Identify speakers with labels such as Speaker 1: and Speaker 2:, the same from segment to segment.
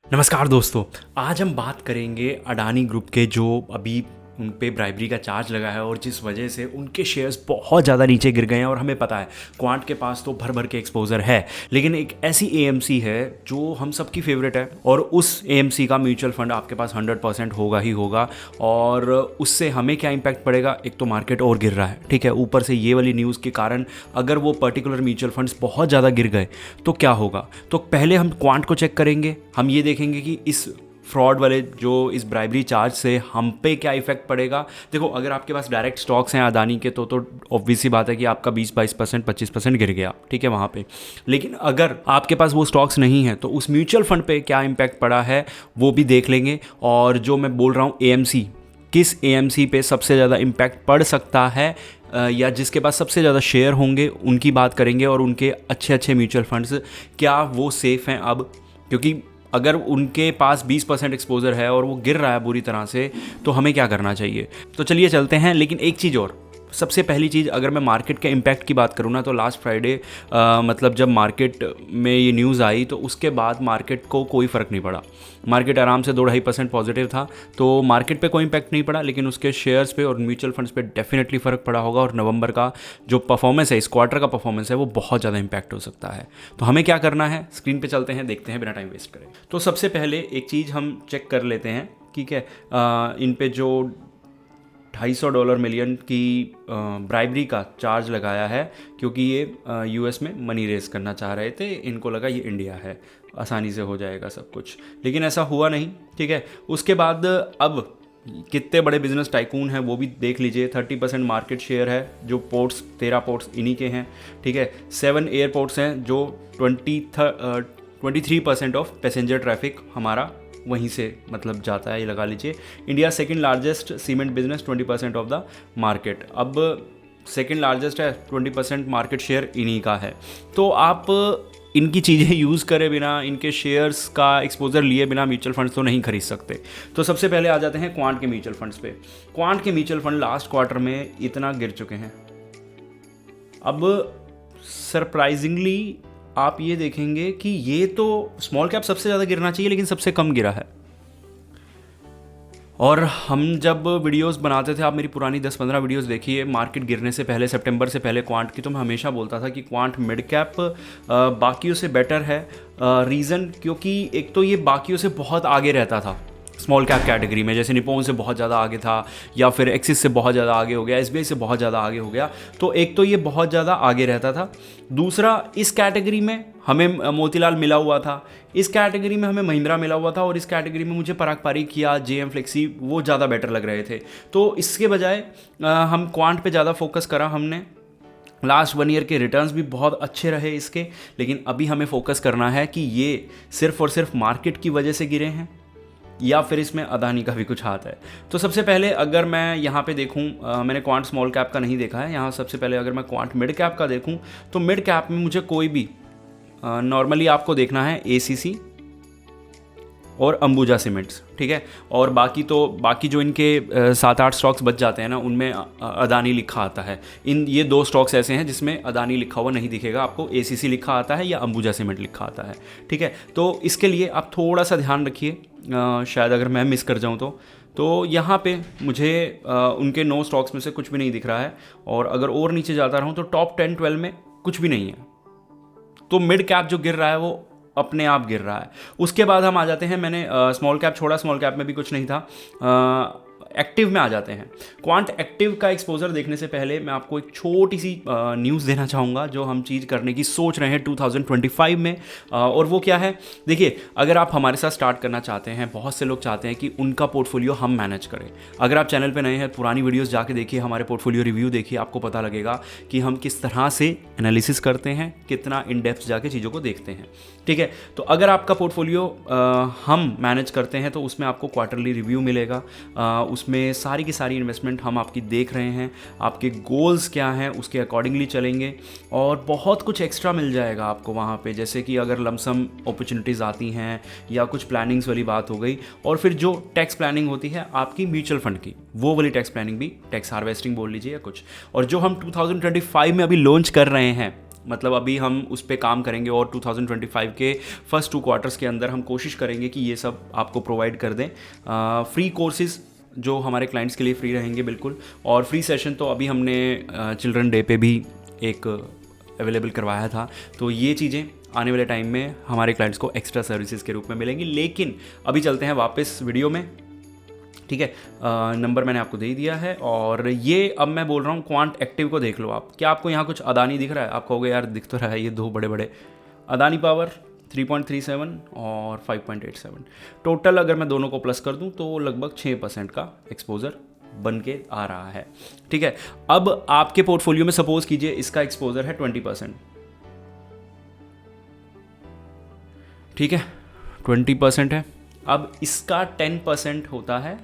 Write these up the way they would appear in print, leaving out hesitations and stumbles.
Speaker 1: नमस्कार दोस्तों। आज हम बात करेंगे अडानी ग्रुप के जो अभी उन पे ब्राइबरी का चार्ज लगा है और जिस वजह से उनके शेयर्स बहुत ज़्यादा नीचे गिर गए हैं। और हमें पता है क्वांट के पास तो भर भर के एक्सपोजर है, लेकिन एक ऐसी एएमसी है जो हम सबकी फेवरेट है और उस एएमसी का म्यूचुअल फंड आपके पास 100% होगा ही होगा। और उससे हमें क्या इम्पैक्ट पड़ेगा, एक तो मार्केट और गिर रहा है, ठीक है, ऊपर से ये वाली न्यूज़ के कारण अगर वो पर्टिकुलर म्यूचुअल फंड्स बहुत ज़्यादा गिर गए तो क्या होगा। तो पहले हम क्वांट को चेक करेंगे, हम ये देखेंगे कि इस फ्रॉड वाले जो इस ब्राइबरी चार्ज से हम पे क्या इफेक्ट पड़ेगा। देखो, अगर आपके पास डायरेक्ट स्टॉक्स हैं अदानी के तो ऑब्वियस सी बात है कि आपका 20-22% 25% गिर गया, ठीक है, वहाँ पे। लेकिन अगर आपके पास वो स्टॉक्स नहीं है तो उस म्यूचुअल फंड पे क्या इम्पैक्ट पड़ा है वो भी देख लेंगे। और जो मैं बोल रहा हूँ एएमसी, किस एएमसी पे सबसे ज़्यादा इम्पैक्ट पड़ सकता है या जिसके पास सबसे ज़्यादा शेयर होंगे उनकी बात करेंगे। और उनके अच्छे अच्छे म्यूचुअल फंड्स क्या वो सेफ़ हैं अब, क्योंकि अगर उनके पास 20% एक्सपोजर है और वो गिर रहा है बुरी तरह से तो हमें क्या करना चाहिए। तो चलिए चलते हैं। लेकिन एक चीज़ और, सबसे पहली चीज़, अगर मैं मार्केट के इम्पैक्ट की बात करूँ ना तो लास्ट फ्राइडे मतलब जब मार्केट में ये न्यूज़ आई तो उसके बाद मार्केट को कोई फ़र्क नहीं पड़ा। मार्केट आराम से 2-2.5% पॉजिटिव था, तो मार्केट पे कोई इम्पैक्ट नहीं पड़ा, लेकिन उसके शेयर्स पे और म्यूचुअल फंड्स पे डेफिनेटली फ़र्क पड़ा होगा। और नवंबर का जो परफॉर्मेंस है, इस क्वार्टर का परफॉर्मेंस है, वो बहुत ज़्यादा इम्पैक्ट हो सकता है। तो हमें क्या करना है, स्क्रीन पर चलते हैं, देखते हैं बिना टाइम वेस्ट करें। तो सबसे पहले एक चीज़ हम चेक कर लेते हैं, ठीक है। इन पे जो $250 मिलियन की ब्राइबरी का चार्ज लगाया है, क्योंकि ये यूएस में मनी रेज करना चाह रहे थे। इनको लगा ये इंडिया है, आसानी से हो जाएगा सब कुछ, लेकिन ऐसा हुआ नहीं, ठीक है। उसके बाद अब कितने बड़े बिजनेस टाइकून हैं वो भी देख लीजिए। 30% मार्केट शेयर है, जो पोर्ट्स 13 पोर्ट्स इन्हीं के हैं, ठीक है। 7 एयरपोर्ट्स हैं, जो 23% ऑफ पैसेंजर ट्रैफिक हमारा वहीं से मतलब जाता है, ये लगा लीजिए। India second largest cement business, 20% of the market. अब सेकंड लार्जेस्ट है, 20% मार्केट शेयर इन्हीं का है। तो आप इनकी चीज़ें यूज़ करे बिना, इनके शेयर्स का एक्सपोजर लिए बिना म्यूचुअल फंड्स तो नहीं खरीद सकते। तो सबसे पहले आ जाते हैं क्वांट के म्यूचुअल फंड्स पे। क्वांट के म्यूचुअल फंड लास्ट क्वार्टर में इतना गिर चुके हैं। अब सरप्राइजिंगली आप ये देखेंगे कि ये तो स्मॉल कैप सबसे ज़्यादा गिरना चाहिए, लेकिन सबसे कम गिरा है। और हम जब वीडियोस बनाते थे, आप मेरी पुरानी 10-15 वीडियोस देखिए मार्केट गिरने से पहले, सितंबर से पहले क्वांट की, तो मैं हमेशा बोलता था कि क्वांट मिड कैप बाकियों से बेटर है। रीज़न, क्योंकि एक तो ये बाकियों से बहुत आगे रहता था स्मॉल कैप कैटेगरी में, जैसे निप्पॉन से बहुत ज़्यादा आगे था, या फिर एक्सिस से बहुत ज़्यादा आगे हो गया, एसबीआई से बहुत ज़्यादा आगे हो गया। तो एक तो ये बहुत ज़्यादा आगे रहता था। दूसरा, इस कैटेगरी में हमें मोतीलाल मिला हुआ था, इस कैटेगरी में हमें महिंद्रा मिला हुआ था, और इस कैटेगरी में मुझे पराग पारीक या जेएम फ्लेक्सी वो ज़्यादा बेटर लग रहे थे। तो इसके बजाय हम क्वांट पे ज़्यादा फोकस करा हमने। लास्ट 1 ईयर के रिटर्न्स भी बहुत अच्छे रहे इसके, लेकिन अभी हमें फोकस करना है कि ये सिर्फ और सिर्फ मार्केट की वजह से गिरे हैं या फिर इसमें अदानी का भी कुछ हाथ है। तो सबसे पहले अगर मैं यहाँ पे देखूँ, मैंने क्वांट स्मॉल कैप का नहीं देखा है यहाँ। सबसे पहले अगर मैं क्वांट मिड कैप का देखूँ तो मिड कैप में मुझे कोई भी नॉर्मली आपको देखना है एसीसी और अंबुजा सीमेंट्स, ठीक है। और बाकी जो इनके 7-8 स्टॉक्स बच जाते हैं ना, उनमें अदानी लिखा आता है। ये 2 स्टॉक्स ऐसे हैं जिसमें अदानी लिखा हुआ नहीं दिखेगा आपको, एसीसी लिखा आता है या अंबुजा सीमेंट लिखा आता है, ठीक है। तो इसके लिए आप थोड़ा सा ध्यान रखिए, शायद अगर मैं मिस कर जाऊँ तो यहाँ पे मुझे उनके 9 स्टॉक्स में से कुछ भी नहीं दिख रहा है। और अगर और नीचे जाता रहूँ तो टॉप 10-12 में कुछ भी नहीं है। तो मिड कैप जो गिर रहा है वो अपने आप गिर रहा है। उसके बाद हम आ जाते हैं, मैंने स्मॉल कैप छोड़ा, स्मॉल कैप में भी कुछ नहीं था। एक्टिव में आ जाते हैं। क्वांट एक्टिव का एक्सपोजर देखने से पहले मैं आपको एक छोटी सी न्यूज़ देना चाहूँगा जो हम चीज़ करने की सोच रहे हैं 2025 में। और वो क्या है, देखिए, अगर आप हमारे साथ स्टार्ट करना चाहते हैं, बहुत से लोग चाहते हैं कि उनका पोर्टफोलियो हम मैनेज करें। अगर आप चैनल पे नए हैं, पुरानी वीडियोस जाके देखिए, हमारे पोर्टफोलियो रिव्यू देखिए, आपको पता लगेगा कि हम किस तरह से एनालिसिस करते हैं, कितना इन डेप्थ जाके चीज़ों को देखते हैं, ठीक है। तो अगर आपका पोर्टफोलियो हम मैनेज करते हैं तो उसमें आपको क्वार्टरली रिव्यू मिलेगा, उसमें सारी की सारी इन्वेस्टमेंट हम आपकी देख रहे हैं, आपके गोल्स क्या हैं उसके अकॉर्डिंगली चलेंगे, और बहुत कुछ एक्स्ट्रा मिल जाएगा आपको वहाँ पे, जैसे कि अगर लमसम अपॉर्चुनिटीज़ आती हैं या कुछ प्लानिंग्स वाली बात हो गई, और फिर जो टैक्स प्लानिंग होती है आपकी म्यूचुअल फंड की, वो वाली टैक्स प्लानिंग भी, टैक्स हार्वेस्टिंग बोल लीजिए या कुछ। और जो हम 2025 में अभी लॉन्च कर रहे हैं मतलब अभी हम उस पर काम करेंगे और 2025 के फर्स्ट 2 क्वार्टर्स के अंदर हम कोशिश करेंगे कि ये सब आपको प्रोवाइड कर दें। फ्री कोर्सेज जो हमारे क्लाइंट्स के लिए फ्री रहेंगे बिल्कुल, और फ्री सेशन तो अभी हमने चिल्ड्रन डे पे भी एक अवेलेबल करवाया था। तो ये चीज़ें आने वाले टाइम में हमारे क्लाइंट्स को एक्स्ट्रा सर्विसेज के रूप में मिलेंगी। लेकिन अभी चलते हैं वापस वीडियो में, ठीक है। नंबर मैंने आपको दे दिया है, और ये अब मैं बोल रहा हूँ क्वांट एक्टिव को देख लो आप। क्या आपको यहाँ कुछ अदानी दिख रहा है? आप कहोगे यार दिख तो रहा है, ये 2 बड़े बड़े अदानी पावर 3.37 और 5.87 टोटल अगर मैं दोनों को प्लस कर दूं तो लगभग 6% का एक्सपोजर बन के आ रहा है, ठीक है। अब आपके पोर्टफोलियो में सपोज कीजिए इसका एक्सपोजर है 20%, ठीक है, 20% है। अब इसका 10% होता है,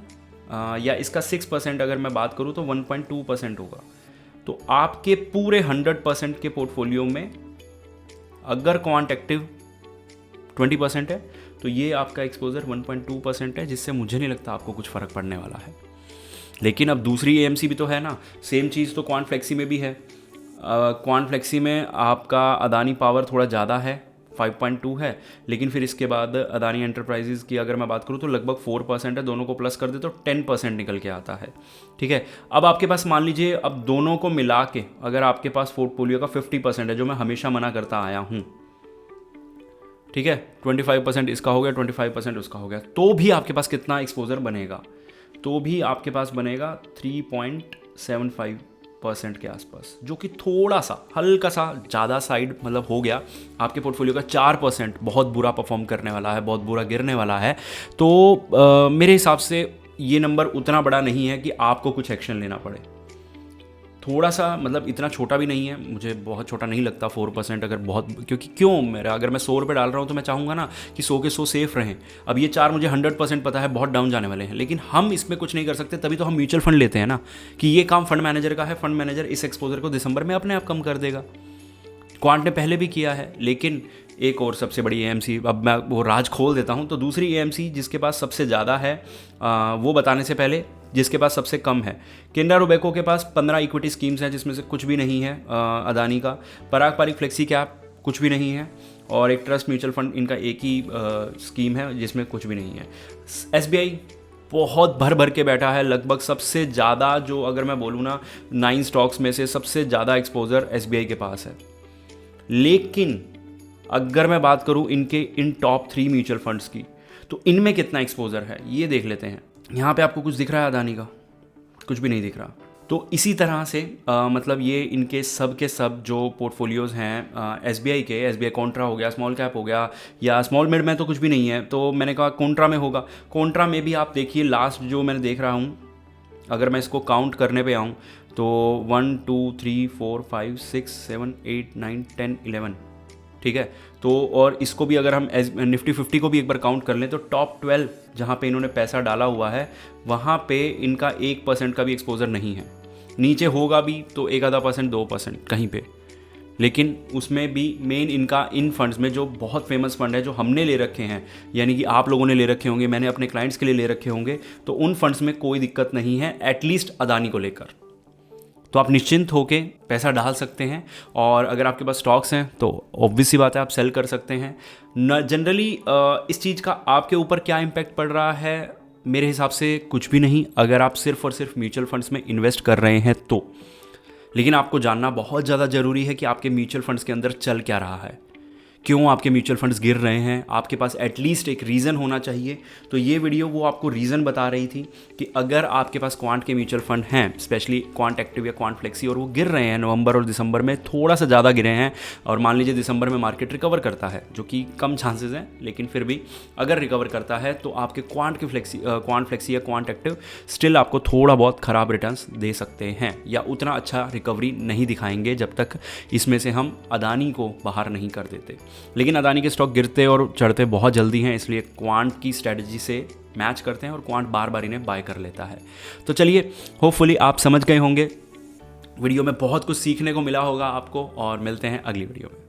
Speaker 1: या इसका 6% अगर मैं बात करूं तो 1.2% होगा। तो आपके पूरे 100% के पोर्टफोलियो में अगर क्वांट एक्टिव 20% है तो ये आपका एक्सपोजर 1.2% है, जिससे मुझे नहीं लगता आपको कुछ फ़र्क पड़ने वाला है। लेकिन अब दूसरी एएमसी भी तो है ना, सेम चीज़ तो क्वांट फ्लेक्सी में भी है। क्वांट फ्लेक्सी में आपका अदानी पावर थोड़ा ज़्यादा है, 5.2 है, लेकिन फिर इसके बाद अदानी एंटरप्राइजेज़ की अगर मैं बात करूँ तो लगभग 4% है। दोनों को प्लस कर दे तो 10% निकल के आता है, ठीक है। अब आपके पास मान लीजिए अब दोनों को मिला के अगर आपके पास पोर्टफोलियो का 50% है, जो मैं हमेशा मना करता आया हूँ, ठीक है, 25% इसका हो गया, 25% उसका हो गया, तो भी आपके पास कितना एक्सपोजर बनेगा? तो भी आपके पास बनेगा 3.75% के आसपास, जो कि थोड़ा सा हल्का सा ज़्यादा साइड मतलब हो गया। आपके पोर्टफोलियो का 4% बहुत बुरा परफॉर्म करने वाला है, बहुत बुरा गिरने वाला है। तो मेरे हिसाब से ये नंबर उतना बड़ा नहीं है कि आपको कुछ एक्शन लेना पड़े। थोड़ा सा मतलब इतना छोटा भी नहीं है, मुझे बहुत छोटा नहीं लगता 4% अगर बहुत, क्योंकि क्यों मेरा अगर मैं 100 रुपये डाल रहा हूँ तो मैं चाहूँगा ना कि 100 के 100 सेफ रहें। अब ये 4 मुझे 100% पता है बहुत डाउन जाने वाले हैं, लेकिन हम इसमें कुछ नहीं कर सकते, तभी तो हम म्यूचुअल फंड लेते हैं ना, कि ये काम फंड मैनेजर का है। फंड मैनेजर इस एक्सपोजर को दिसंबर में अपने आप कम कर देगा। क्वांट ने पहले भी किया है, लेकिन एक और सबसे बड़ी एएमसी, अब मैं वो राज खोल देता हूँ। तो दूसरी एएमसी जिसके पास सबसे ज़्यादा है वो बताने से पहले जिसके पास सबसे कम है, केनरा रोबेको के पास 15 इक्विटी स्कीम्स हैं जिसमें से कुछ भी नहीं है अदानी का। पराग पारिक फ्लेक्सी कैप कुछ भी नहीं है, और एक ट्रस्ट म्यूचुअल फंड इनका एक ही स्कीम है जिसमें कुछ भी नहीं है। एसबीआई बहुत भर भर के बैठा है, लगभग सबसे ज़्यादा, जो अगर मैं बोलूँ ना 9 स्टॉक्स में से सबसे ज़्यादा एक्सपोजर एसबीआई के पास है। लेकिन अगर मैं बात करूं इनके इन टॉप 3 म्यूचुअल फंड्स की, तो इनमें कितना एक्सपोजर है ये देख लेते हैं। यहाँ पे आपको कुछ दिख रहा है अदानी का? कुछ भी नहीं दिख रहा। तो इसी तरह से मतलब ये इनके सब के सब जो पोर्टफोलियोज़ हैं एसबीआई के, एसबीआई कॉन्ट्रा हो गया, स्मॉल कैप हो गया, या स्मॉल मिड में तो कुछ भी नहीं है, तो मैंने कहा कॉन्ट्रा में होगा। कॉन्ट्रा में भी आप देखिए लास्ट जो मैंने देख रहा हूँ, अगर मैं इसको काउंट करने पे आऊँ तो 1 2 3 4 5 6 7 8 9 10 11, ठीक है। तो और इसको भी अगर हम निफ्टी 50 को भी एक बार काउंट कर लें तो टॉप 12 जहाँ पे इन्होंने पैसा डाला हुआ है वहाँ पे इनका 1% का भी एक्सपोजर नहीं है। नीचे होगा भी तो 1-2%, 2% कहीं पे, लेकिन उसमें भी मेन इनका इन फंड्स में जो बहुत फेमस फंड है जो हमने ले रखे हैं, यानी कि आप लोगों ने ले रखे होंगे, मैंने अपने क्लाइंट्स के लिए ले रखे होंगे, तो उन फंड्स में कोई दिक्कत नहीं है एटलीस्ट अदानी को लेकर। तो आप निश्चिंत होके पैसा डाल सकते हैं, और अगर आपके पास स्टॉक्स हैं तो ऑब्वियस सी बात है आप सेल कर सकते हैं। न जनरली इस चीज़ का आपके ऊपर क्या इम्पैक्ट पड़ रहा है, मेरे हिसाब से कुछ भी नहीं, अगर आप सिर्फ और सिर्फ म्यूचुअल फंड्स में इन्वेस्ट कर रहे हैं तो। लेकिन आपको जानना बहुत ज़्यादा ज़रूरी है कि आपके म्यूचुअल फंड्स के अंदर चल क्या रहा है, क्यों आपके म्यूचुअल फंड्स गिर रहे हैं। आपके पास एटलीस्ट एक रीज़न होना चाहिए। तो ये वीडियो वो आपको रीज़न बता रही थी कि अगर आपके पास क्वांट के म्यूचुअल फंड हैं, स्पेशली क्वांट एक्टिव या क्वांट फ्लेक्सी, और वो गिर रहे हैं नवंबर और दिसंबर में थोड़ा सा ज़्यादा गिरे हैं, और मान लीजिए दिसंबर में मार्केट रिकवर करता है, जो कि कम चांसेस हैं, लेकिन फिर भी अगर रिकवर करता है तो आपके क्वांट फ्लेक्सी या क्वांट एक्टिव स्टिल आपको थोड़ा बहुत ख़राब रिटर्न्स दे सकते हैं, या उतना अच्छा रिकवरी नहीं दिखाएंगे जब तक इसमें से हम अदानी को बाहर नहीं कर देते। लेकिन अदानी के स्टॉक गिरते और चढ़ते बहुत जल्दी हैं, इसलिए क्वांट की स्ट्रैटेजी से मैच करते हैं और क्वांट बार बार इन्हें बाय कर लेता है। तो चलिए, होपफुली आप समझ गए होंगे, वीडियो में बहुत कुछ सीखने को मिला होगा आपको, और मिलते हैं अगली वीडियो में।